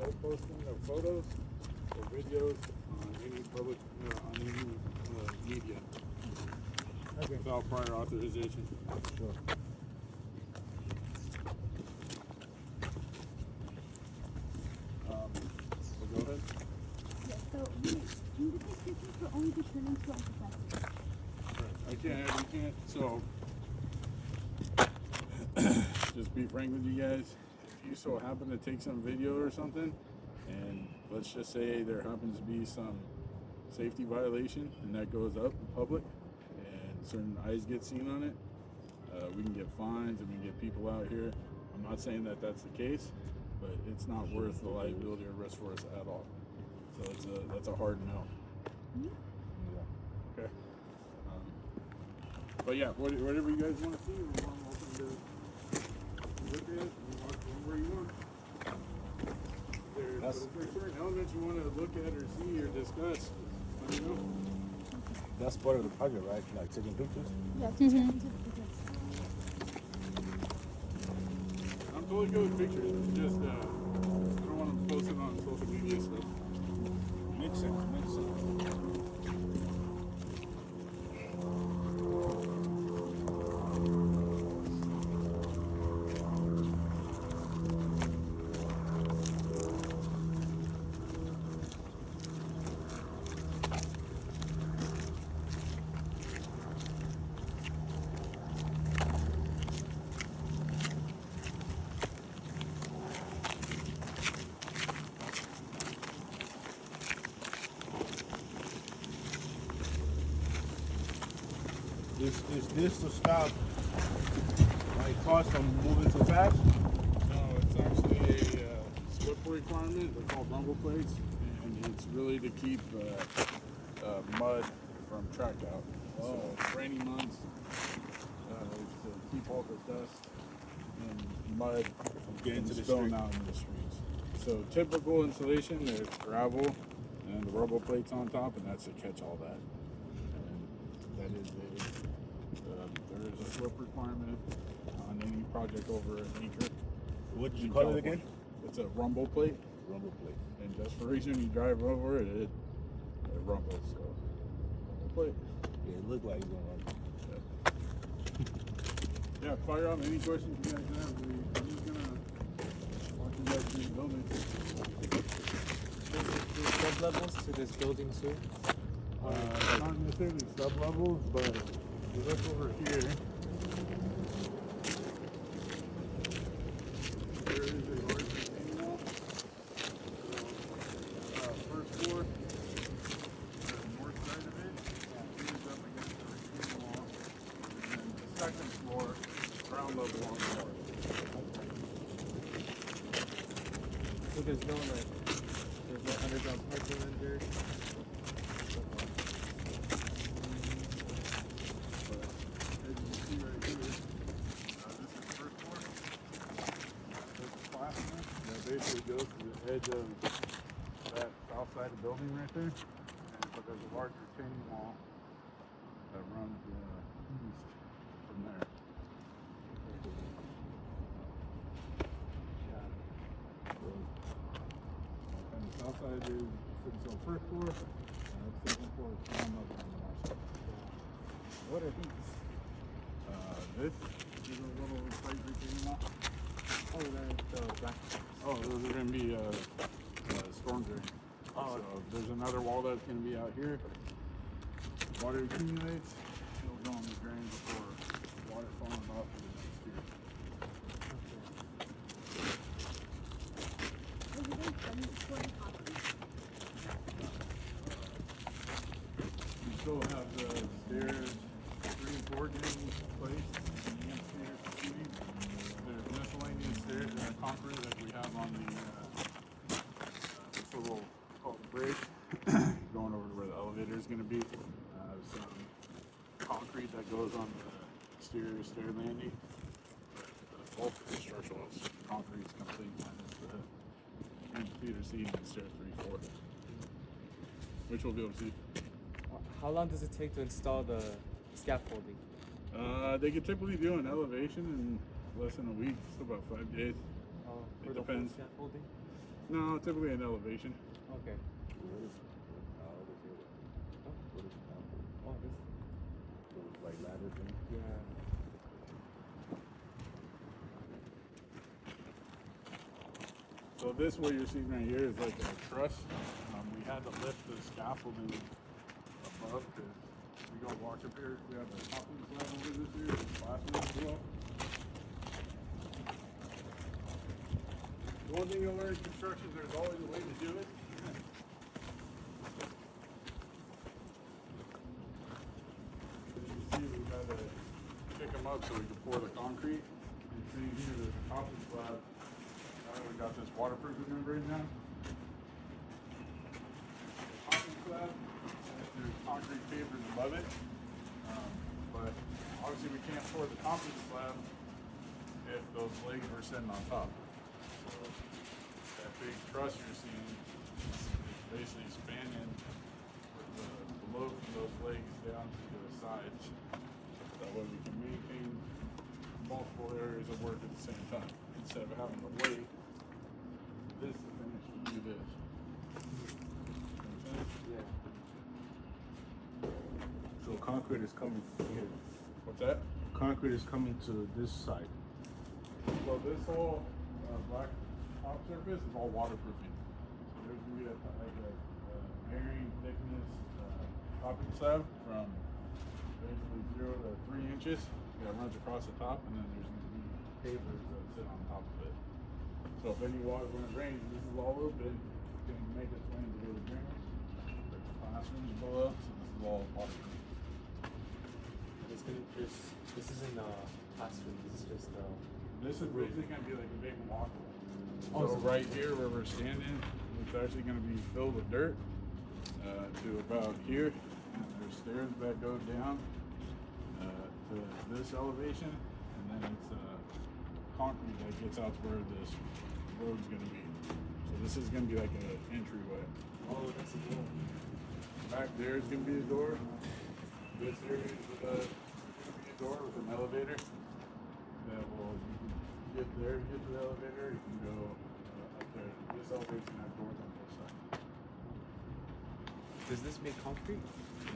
no posting of photos or videos on any public, on any media without prior authorization. Sure. So go ahead. Yeah, so we take pictures but only determined to our professor. You can't, so just be frank with you guys. If you so happen to take some video or something, and let's just say there happens to be some safety violation, and that goes up in public, and certain eyes get seen on it, we can get fines and we can get people out here. I'm not saying that that's the case, but it's not worth the liability or risk for us at all. So that's a hard no. Okay. But yeah, whatever you guys want to see, we're more than welcome to look at it. You walk where you want. If there's certain elements you want to look at or see or discuss, let me know. That's part of the project, right? Like taking pictures? Yeah, take pictures. I'm totally good with pictures. It's just I don't want to post it on social media stuff. Makes sense. Is this to stop like cars from moving too fast? No, it's actually a slip requirement. They're called rumble plates, and it's really to keep mud from tracked out. So rainy months, to keep all the dust and mud From getting to the spilling street. out in the streets. So typical installation, there's gravel and the rubber plates on top, and that's to catch all that. And that is there is a slip requirement on any project over an acre. What did you in call it California. again? It's a rumble plate, Rumble plate. and just for reason you drive over it, it rumbles. So rumble plate. Yeah, it looked like he's gonna run. Yeah, fire up any questions you guys have. We're just gonna walk you guys through the building. There's sub-levels to this building too? Not necessarily sub levels, but if you look over here. There is a large retaining wall. First floor, the north side of it, leans up against the retaining wall. And then the second floor, ground level on the north. So there's no underground parking under? As you can see right here, this is the first floor. There's a classroom that basically goes to the edge of that south side of the building right there. But there's a large retaining wall that runs east from there. And the south side is so first floor, second floor is ground level on the north side. What are these? This is a little tight retaining wall. Oh, the black. Oh, those are going to be storm drain. Oh, So there's another wall that's going to be out here. Water accumulates, it'll go on the drain before water falling off of the next year. Was it in some sort of concrete? You still have the stairs reinforced in place, and the stairs proceeding. There's miscellaneous stairs and concrete like we have on the this little called bridge going over to where the elevator is going to be. Some concrete that goes on the exterior stair landing. The bulk of the structural concrete is complete, minus the theater seating and stairs 3, 4, which we'll be able to see. How long does it take to install the scaffolding? They could typically do an elevation in less than a week, so about 5 days. For It the whole depends. scaffolding? No, typically an elevation. Okay. Oh, this. Like ladder thing. Yeah. So this, what you're seeing right here, is like a truss. We had to lift the scaffolding above because we go walk up here. We have a topping slab over this here, classroom as well. The one thing you'll learn in construction, there's always a way to do it. As you see, we had to pick them up so we could pour the concrete. You see here, there's a topping slab. We got this waterproofing membrane now. Topping slab, and there's concrete pavers above it. But obviously we can't pour the topping slab if those legs were sitting on top. So that big truss you're seeing is basically spanning with the load from those legs down to the sides. That way we can maintain multiple areas of work at the same time instead of having to wait this to finish to do this. Yeah. So concrete is coming here. What's that? Concrete is coming to this side. So this whole black top surface is all waterproofing. So there's gonna be a varying thickness topping slab from basically 0 to 3 inches that runs across the top, and then there's gonna be pavers that sit on top of it. So if any water when it rains, this is all open, it can make its way into the drainage. There's classrooms below, so this is all waterproof. This isn't a classroom. This is just This is basically gonna be like a big walkway. Oh, So so- right here where we're standing, it's actually gonna be filled with dirt to about here. And there's stairs that go down to this elevation, and then it's concrete that gets out to where this road's gonna be. So this is gonna be like an entryway. Oh, that's a door. Back there is gonna be a door. This area is gonna be a door with an elevator that will, you can get there, get to the elevator, you can go up there. This elevator's gonna have doors on both sides. Does this make concrete?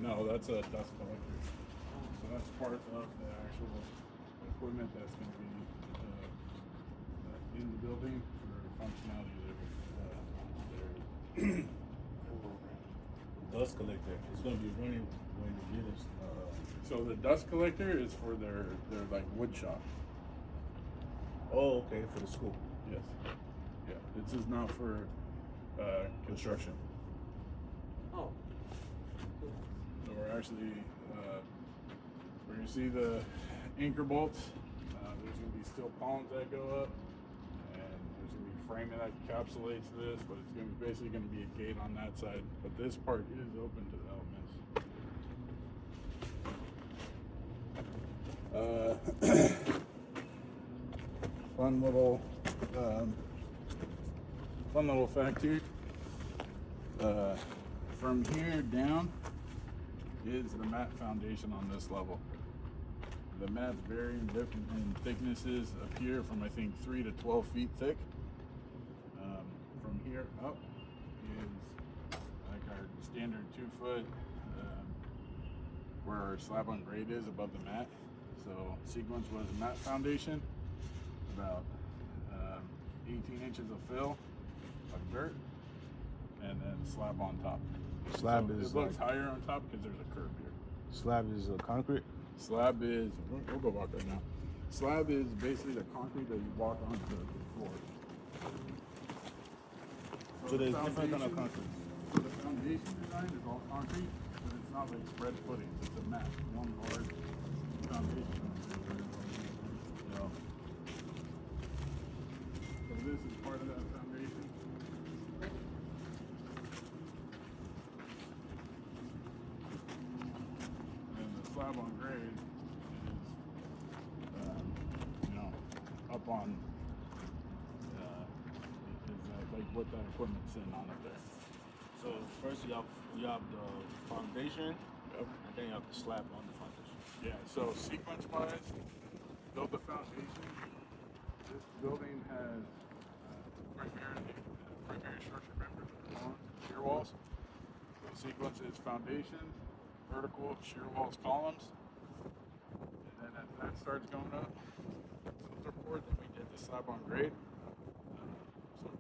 No, that's a dust collector. So that's part of the actual equipment that's gonna be in the building for functionality there. Dust collector. It's gonna be running when you get this. So the dust collector is for their like wood shop. Oh, okay, for the school. Yes. Yeah. This is not for construction. Oh. So we're actually where you see the anchor bolts. There's gonna be steel columns that go up, and there's gonna be framing that encapsulates this. But it's gonna be basically gonna be a gate on that side. But this part is open to the elements. Fun little fact here. From here down is the mat foundation on this level. The mats vary in thicknesses up here from I think 3 to 12 feet thick. From here up is like our standard 2 foot where our slab on grade is above the mat. So sequence was a mat foundation, about 18 inches of fill of dirt, and then slab on top. Slab So is it looks like- higher on top because there's a curve here. Slab is concrete. Slab is, we'll go walk right now. Slab is basically the concrete that you walk onto the floor. So there's the different kind of foundation- concrete. So the foundation design is all concrete, but it's not like spread footings. It's a mat, one large foundation. You know. So this is part of that foundation. And the slab on grade is, up on, like what that equipment's sitting on up there. So first you have the foundation, Yep. and then you have the slab on the foundation. Yeah, so sequence-wise, build the foundation. This building has primary walls. So the sequence is foundation, vertical, shear walls, columns. And then as that starts going up, those are poured, then we get the slab on grade. So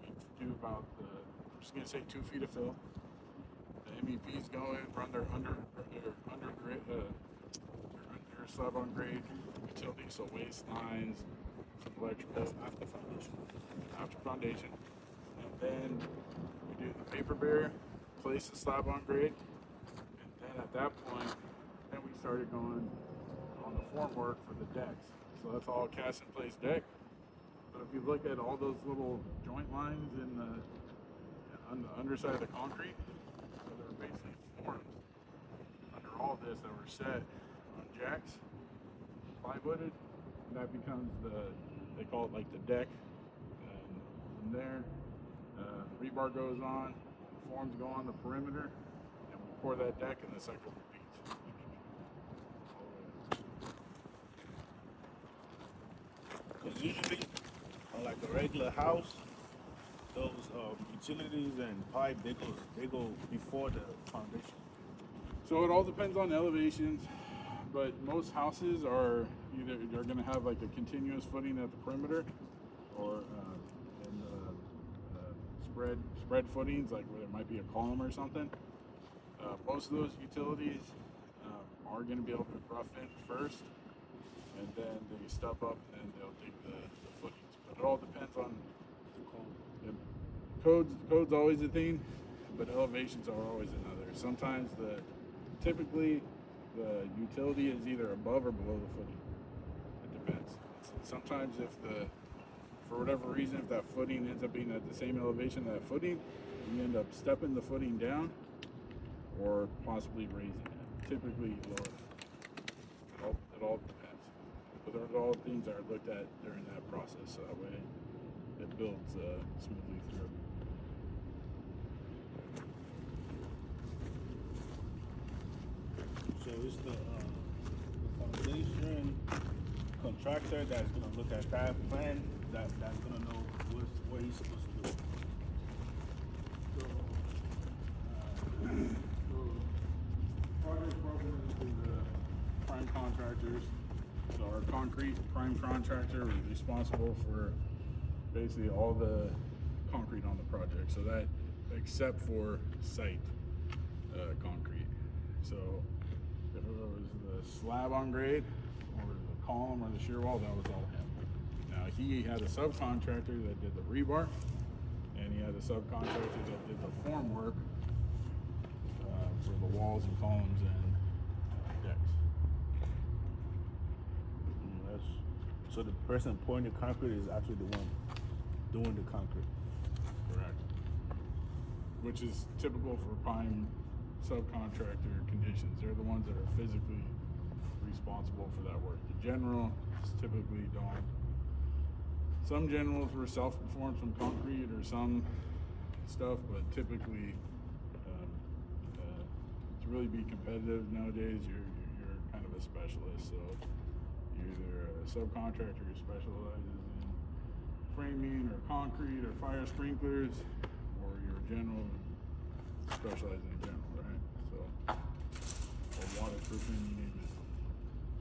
we do about, I'm just gonna say 2 feet of fill. The MEPs go in, run their under slab on grade utilities, so waste lines, some electrical. After foundation. After foundation. And then we do the paper barrier, place the slab on grade, and then at that point, then we started going on the formwork for the decks. So that's all cast in place deck. But if you look at all those little joint lines on the underside of the concrete, so they're basically formed under all this that were set on jacks, plywooded, and that becomes they call it like the deck. And from there, rebar goes on, forms go on the perimeter, and we pour that deck and the cycle repeats. Because usually, on like a regular house, those utilities and pipe they go before the foundation. So it all depends on elevations, but most houses are either they're going to have like a continuous footing at the perimeter, or spread footings, like where there might be a column or something. Most of those utilities are going to be able to rough in first, and then they step up and they'll dig the footings. But it all depends on the code. Code's always a thing, but elevations are always another. Sometimes typically the utility is either above or below the footing. It depends. Sometimes for whatever reason, if that footing ends up being at the same elevation as that footing, you end up stepping the footing down or possibly raising it. Typically lower. It all depends. But they're all things that are looked at during that process, so that way it builds smoothly through. So it's the foundation contractor that's gonna look at that plan that's gonna know what he's supposed to do. So project program is the prime contractors. So our concrete prime contractor is responsible for basically all the concrete on the project. So that, except for site concrete. So if it was the slab on grade or the column or the shear wall, that was all him. Now he had a subcontractor that did the rebar, and he had a subcontractor that did the form work for the walls and columns and decks. So the person pouring the concrete is actually the one doing the concrete. Correct. Which is typical for prime subcontractor conditions. They're the ones that are physically responsible for that work. The general typically don't. Some generals were self-performed from concrete or some stuff, but typically to really be competitive nowadays, you're kind of a specialist. So you're either a subcontractor who specializes in framing or concrete or fire sprinklers, or you're a general who specializes in general, right? So, or waterproofing, you name it.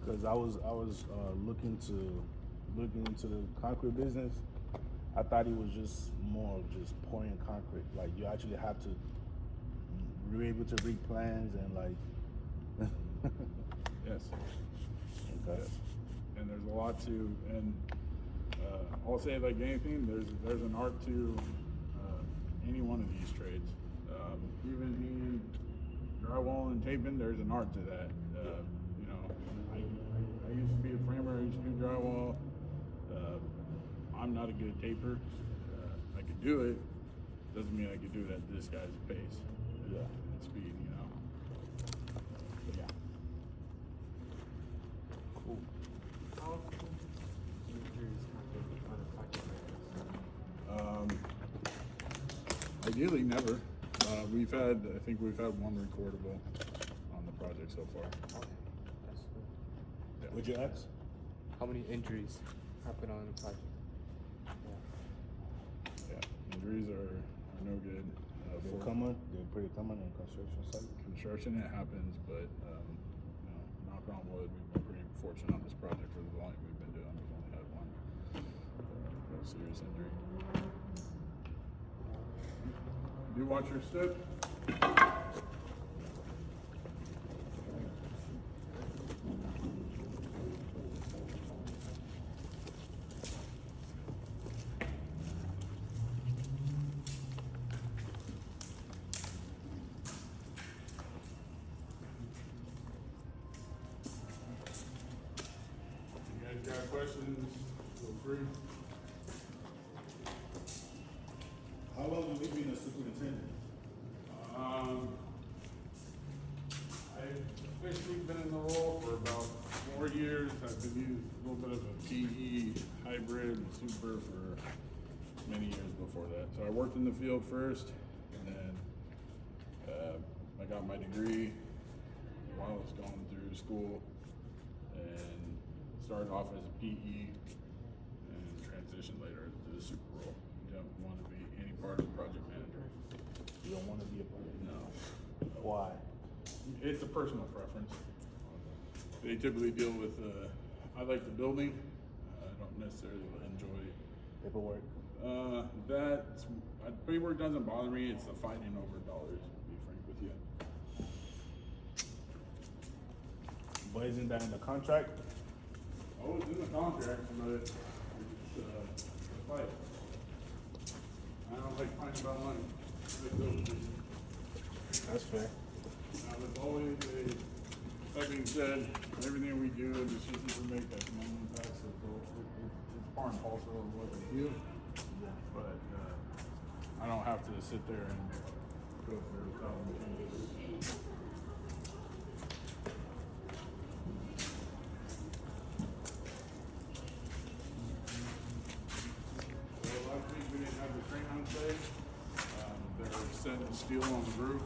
Because I was looking into the concrete business. I thought it was just more of just pouring concrete. Like you actually have to be able to read plans and like. Yes. Okay. Yes. And there's a lot to, and I'll say like anything, there's an art to any one of these trades. Even hanging drywall and taping, there's an art to that. You know, I used to be a framer. I used to do drywall. I'm not a good taper. I could do it. Doesn't mean I could do it at this guy's pace. Yeah. And speed, you know. But yeah. Cool. How often injuries happen on a project like this? Ideally, never. I think we've had one recordable on the project so far. Okay, that's good. Yeah. Would you ask? How many injuries happen on a project? Yeah, injuries are no good. They're before. common. They're pretty common in construction site. Construction, it happens, but you know, knock on wood, we've been pretty fortunate on this project for the volume we've been doing. We've only had one serious injury. Do watch your step. You guys got questions? Feel free. How long have you been a superintendent? I've officially been in the role for about 4 years. I've been used a little bit of a PE hybrid super for many years before that. So I worked in the field first, and then I got my degree while I was going through school, and started off as a PE and transitioned later to the super role. Don't want to be any part of project manager. You don't want to be a part of it? No. Why? It's a personal preference. They typically deal with, I like the building. I don't necessarily enjoy, Paperwork. paperwork doesn't bother me. It's the fighting over dollars, to be frank with you. But isn't that in the contract? Oh, it's in the contract, but it's a fight. I don't like fighting about money. That's fair. Now, there's always that being said, everything we do and decisions we make has no impact, so it's part and parcel of what we do. But I don't have to sit there and go through 1,000 changes. So last week we didn't have the crane on site. They're setting steel on the roof.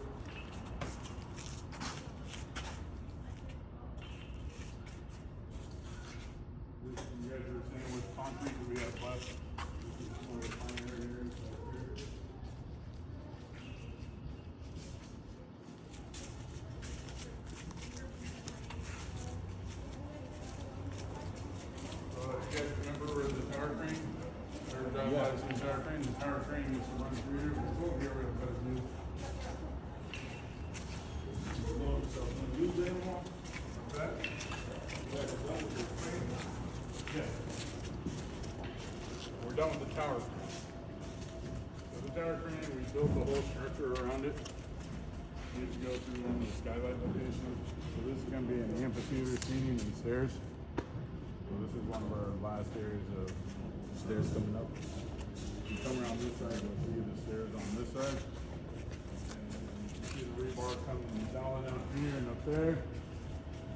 You guys were saying with concrete that we have left. This is more of a fine area here. You guys remember where the tower crane? Or drive by the tower crane? The tower crane used to run through here. We're going to get rid of it. New. So can you use it anymore? That? Yeah. We're done with the tower crane. So the tower crane, we built the whole structure around it. We need to go through one of the skylight locations. So this is going to be an amphitheater seating and stairs. So this is one of our last areas of stairs coming up. You come around this side, you'll see the stairs on this side. And you see the rebar coming down here and up there.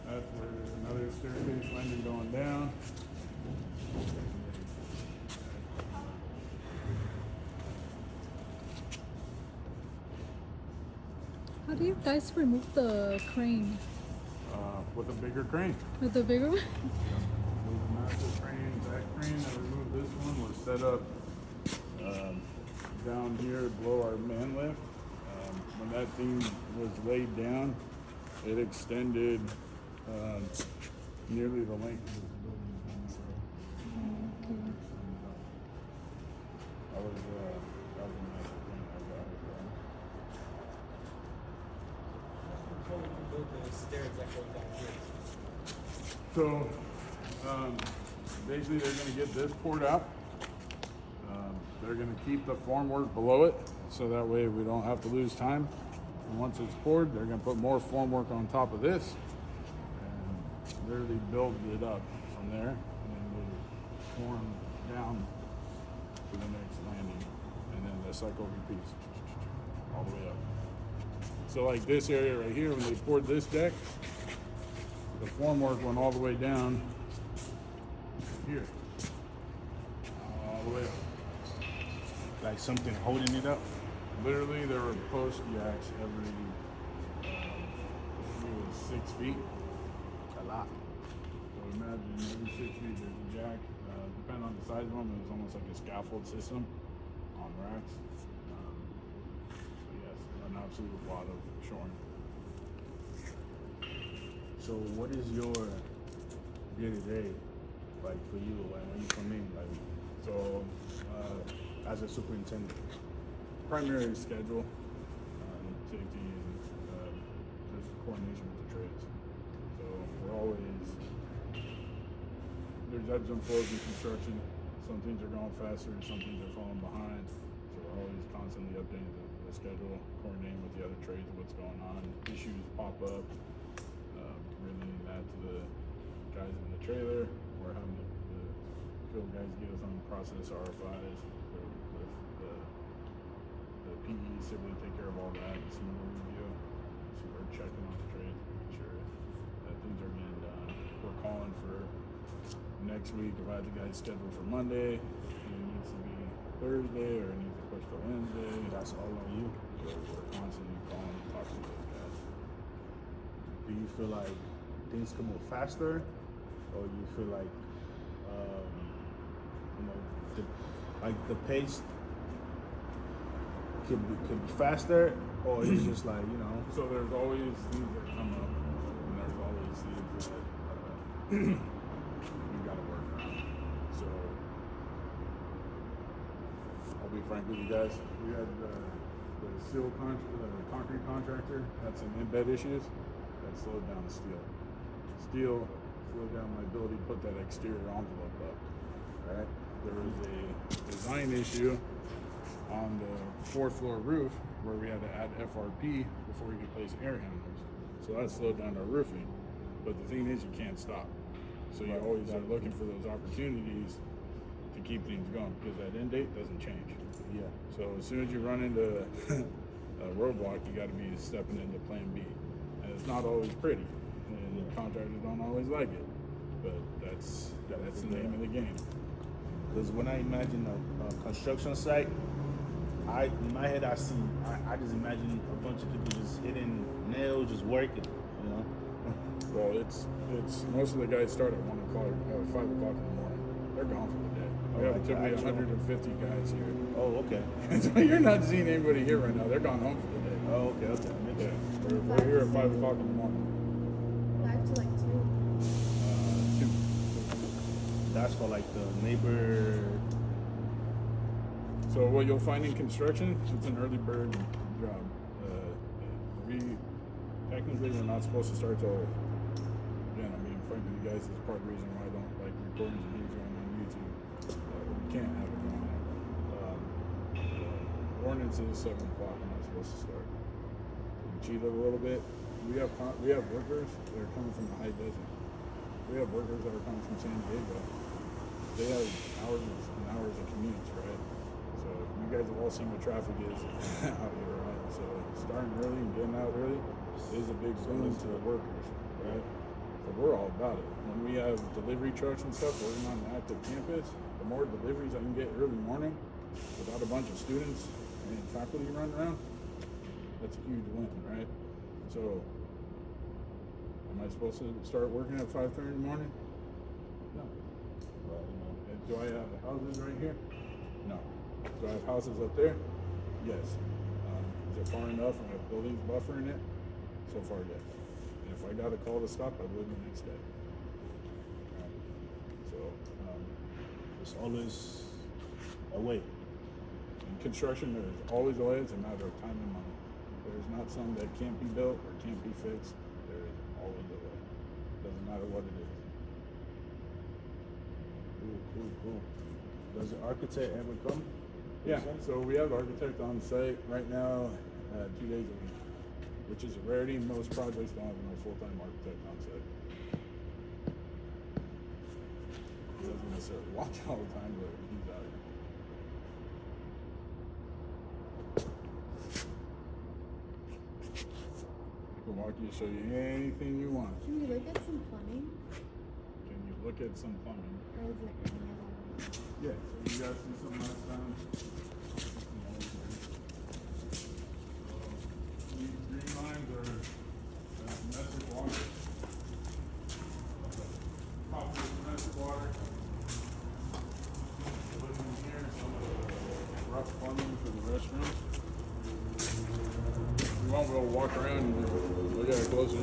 That's where there's another staircase landing going down. How do you guys remove the crane? With a bigger crane. With the bigger one? Those massive cranes. That crane that removed this one was set up down here below our man lift. When that thing was laid down, it extended nearly the length of this building. So that was a massive crane I got it from. Before we can build the stairs that go down here. So basically they're going to get this poured out. They're going to keep the formwork below it so that way we don't have to lose time. And once it's poured, they're going to put more formwork on top of this and literally build it up from there. And then we'll form down to the next landing. And then the cycle repeats all the way up. So like this area right here, when they poured this deck, the formwork went all the way down here. All the way up. Like something holding it up? Literally, there were post jacks every, I think it was 6 feet. A lot. So imagine every 6 feet there's a jack. Depending on the size of them, it was almost like a scaffold system on racks. So yes, absolute lot of shoring. So what is your day to day like for you when you come in, like So as a superintendent? primary schedule, safety, and just coordination with the trades. So we're always, there's ebbs and flows in construction. Some things are going faster, some things are falling behind. So we're always constantly updating the schedule, coordinating with the other trades, what's going on. Issues pop up, relaying that to the guys in the trailer. We're having the field guys get us on process RFIs with the PEs to really take care of all that, some more review. So we're checking on the trades, making sure that things are getting done. We're calling for next week. If I have the guys scheduled for Monday, it needs to be Thursday or it needs to push to Wednesday. That's all on you. So we're constantly calling and talking to those guys. Do you feel like things can move faster, or you feel like you know the pace could be faster, or it's just like, you know? So there's always things that come up, and there's always things that we gotta work around. So I'll be frank with you guys. We had the concrete contractor had some embed issues that slowed down the steel. Steel slowed down my ability to put that exterior envelope up. Right? There was a design issue on the 4th floor roof where we had to add FRP before we could place air handlers. So that slowed down our roofing. But the thing is, you can't stop. So you always are looking for those opportunities to keep things going, because that end date doesn't change. Yeah. So as soon as you run into a roadblock, you got to be stepping into plan B. And it's not always pretty, and contractors don't always like it. But that's the name of the game. Because when I imagine a construction site, in my head I just imagine a bunch of people just hitting nails, just working, you know. Well, it's most of the guys start at 1 o'clock, 5 o'clock in the morning. They're gone for the day. We have typically 150 guys here. Oh, okay. So you're not seeing anybody here right now. They're gone home for the day. Oh, okay, okay. Makes Yeah, sense. we're here at 5 o'clock in the morning. 5 to like 2. 2. That's for like the neighbor. So what you'll find in construction, it's an early bird job. Technically we're not supposed to start till, again, I mean, frankly, you guys, is part of the reason why I don't like recordings and things going on YouTube. We can't have it going on. Ordinance is 7 o'clock, we're not supposed to start. We cheat it a little bit. We have workers that are coming from the high desert. We have workers that are coming from San Diego. They have hours and hours of commutes, right? So you guys have all seen what traffic is out here, right? So starting early and getting out early is a big boon to the workers, right? So we're all about it. When we have delivery trucks and stuff working on an active campus, the more deliveries I can get early morning without a bunch of students and faculty running around, that's a huge win, right? So am I supposed to start working at 5:30 in the morning? No. Well, you know, and do I have the houses right here? No. Do I have houses up there? Yes. Is it far enough and I have buildings buffering it? So far, yes. And if I got a call to stop, I would the next day. Right. So, It's always a way. in construction, there's always a way. It's a matter of time and money. There's not some that can't be built or can't be fixed. There is always a way. Doesn't matter what it is. Cool. Does the architect ever come? Yeah, so we have architect on site right now, 2 days a week, which is a rarity. Most projects don't have no full-time architect on site. He doesn't necessarily watch all the time, but he's out here. I can walk you, show you anything you want. Can we look at some plumbing? Can you look at some plumbing? Or is it any of Yeah, you guys see some last time? These green lines are domestic water. Top of domestic water. Looking here, some of the rough plumbing for the restroom. want, we'll walk around and just look at it closer.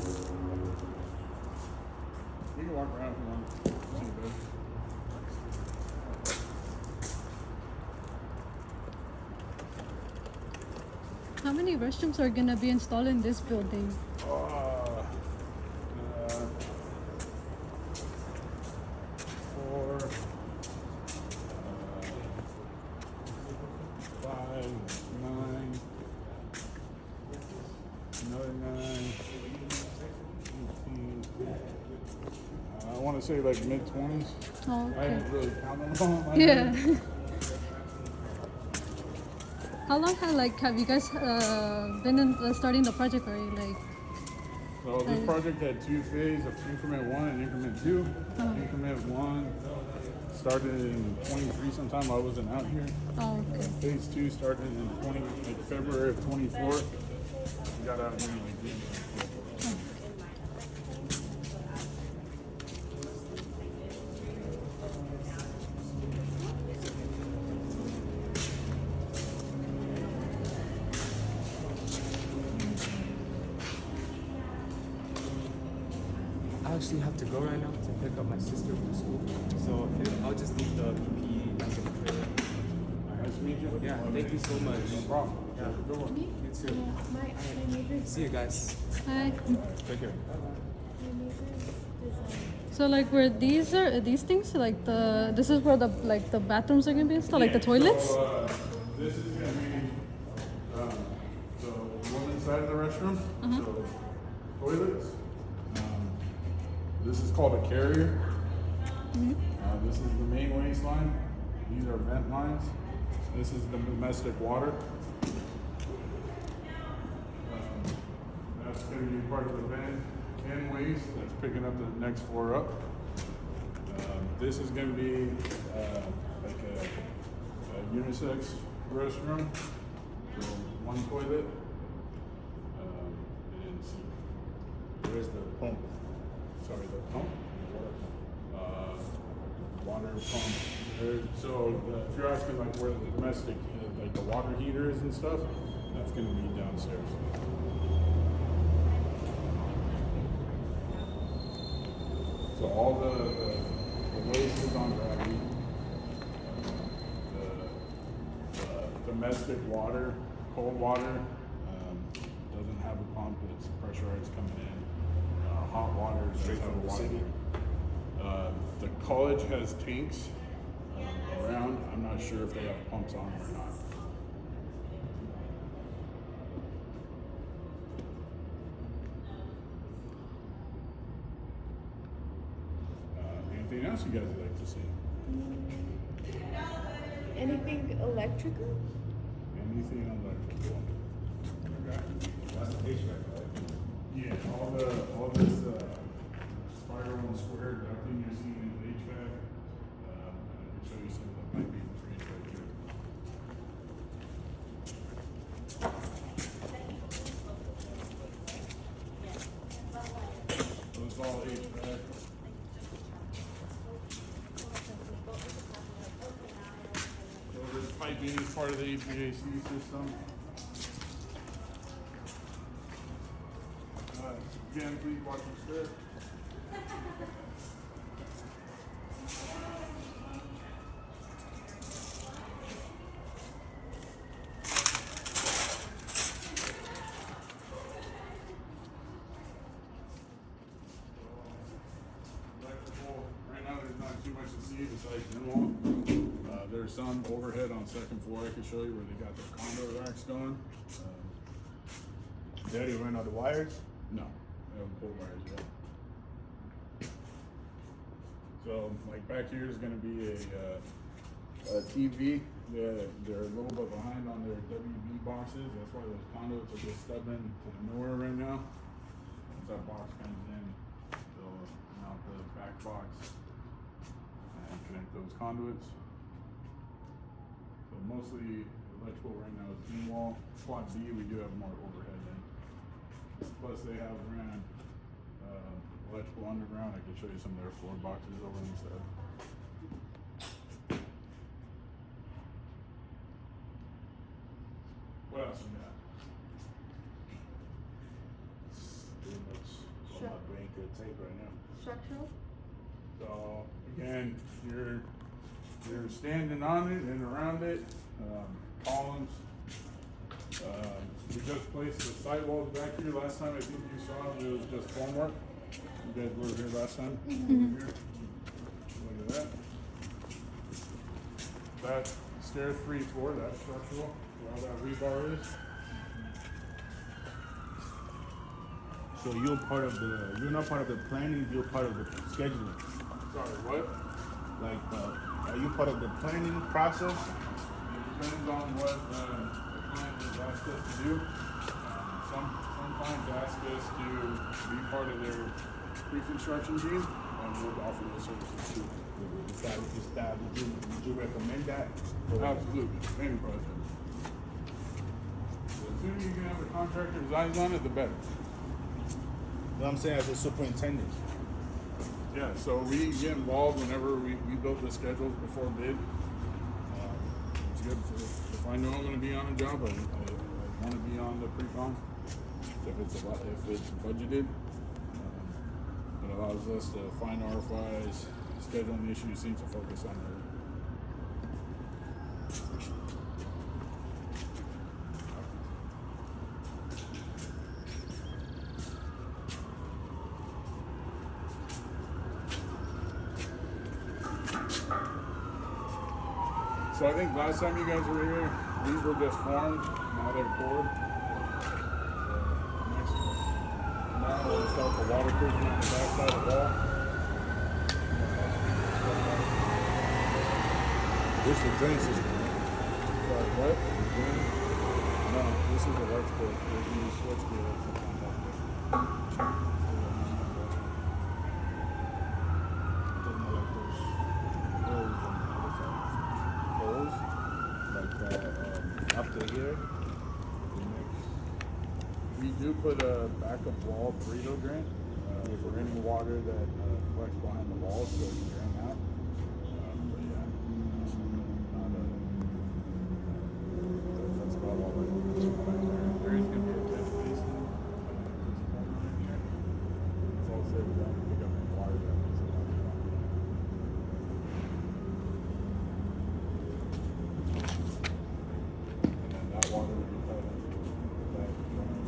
We can walk around if you want. See it better. How many restrooms are gonna be installed in this building? Four, 5, 9, another 9, 18. I want to say like mid-20s. Oh, I okay. didn't really count them all. Yeah. How long have you guys been starting the project already? Like, So this project had 2 phases, of increment 1 and increment 2. Increment 1 started in 23 sometime. I wasn't out here. oh, okay. Phase 2 started in February of 24. We got out here in like June. I actually have to go right now to pick up my sister from school. So I'll just leave the PPE back in the trailer. Nice to meet you. Yeah, thank you so much. No problem. Yeah. Have a good one. You too. My major is See you guys. Hi. Take care. design. So like, where these things like this is where the bathrooms are gonna be installed, like the toilets. So, this is going to be the women's side of the restroom. So, toilets. This is called a carrier. This is the main waste line. These are vent lines. This is the domestic water. That's going to be part of the vent and waste. That's picking up the next floor up. This is going to be like a unisex restroom. So one toilet. And Where's the pump? sorry, the pump. Water pump. So if you're asking like where the domestic, like the water heater is and stuff, that's going to be downstairs. So all the waste is on gravity. The domestic water, cold water, doesn't have a pump. It's pressurized coming in. Hot water is straight from the city. The college has tanks around. I'm not sure if they have pumps on them or not. Anything else you guys would like to see? Anything electrical? Anything electrical? Okay. That's the HVAC, right? Yeah, all this spiral and square ducting you're seeing in the HVAC. I can show you some that might be in the fridge right here. So it's all HVAC. So this piping is part of the HVAC system. Again, please watch your step. Electrical, right now there's not too much to see besides thin wall. There's some overhead on second floor I can show you where they got their conduit racks going. They already ran out the wires. No, they haven't pulled wires yet. So, like back here is going to be a TV. They're a little bit behind on their WB boxes. That's why those conduits are just stubbing to nowhere right now. Once that box comes in, they'll mount the back box and connect those conduits. So mostly electrical right now is in wall. Quad B, we do have more overhead in. Plus they have ran electrical underground. I can show you some of their floor boxes over on the side. What else we got? take right now. Structural? So again, you're standing on it and around it, columns. We just placed the sidewalls back here. Last time I think you saw it was just formwork. You guys were here last time. Over here. Look at that. That stairs 3 4, that's structural. Where all that rebar is. So you're not part of the planning, you're part of the scheduling. Sorry, what? Like, are you part of the planning process? It depends on what the client has asked us to do. Some clients ask us to be part of their pre-construction team, and we'll offer those services too. Would you recommend that? Absolutely, any project. The sooner you can have a contractor's eyes on it, the better. You know what I'm saying? As a superintendent. Yeah, so we get involved whenever we build the schedules before bid. It's good if I know I'm going to be on a job, I want to be on the pre-con. If it's budgeted, it allows us to find RFIs, scheduling issues, seems to focus on the. So I think last time you guys were here, these were just formed, now they're poured. Now we'll start the waterproofing on the backside of the wall. This is the drain system. Sorry, what? No, this is electrical. There's new switch gear that's on that there. Holes, like up to here. We do put a backup wall burrito drain for any water that collects behind the wall so it can drain out. But yeah, that's about all I do. There is going to be a catch basin. It's all said and done. Pick up any water that needs to come out. And then that water would be fed into that drain.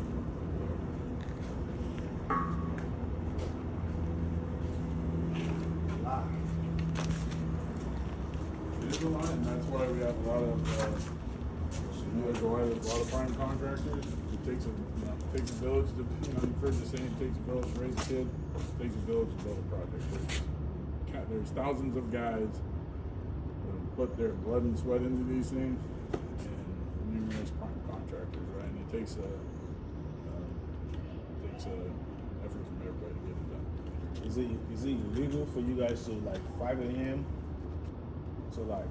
It is a lot, and that's why we have a lot of prime contractors. It takes a village to, you've heard the saying, it takes a village to raise a kid, it takes a village to build a project. There's thousands of guys who put their blood and sweat into these things, and numerous prime contractors, right? And it takes a effort from everybody to get it done. Is it illegal for you guys to like 5 a.m. to like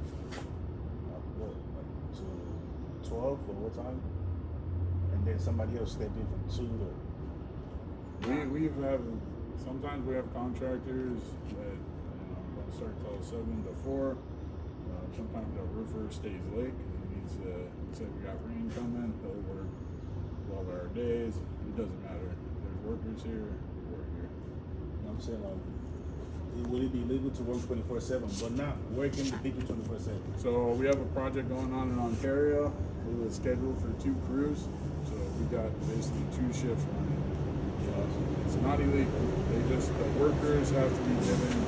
what, like to 12 or what time? And then somebody else step in from 2 to. Sometimes we have contractors that don't start till 7 to 4. Sometimes our roofer stays late because he needs to. Say we got rain coming, he'll work 12-hour days. It doesn't matter. There's workers here. We work here. You know what I'm saying? Like, would it be legal to work 24/7, but not working the people 24/7? So we have a project going on in Ontario. It was scheduled for 2 crews, so we got basically 2 shifts running. It's not illegal. The workers have to be given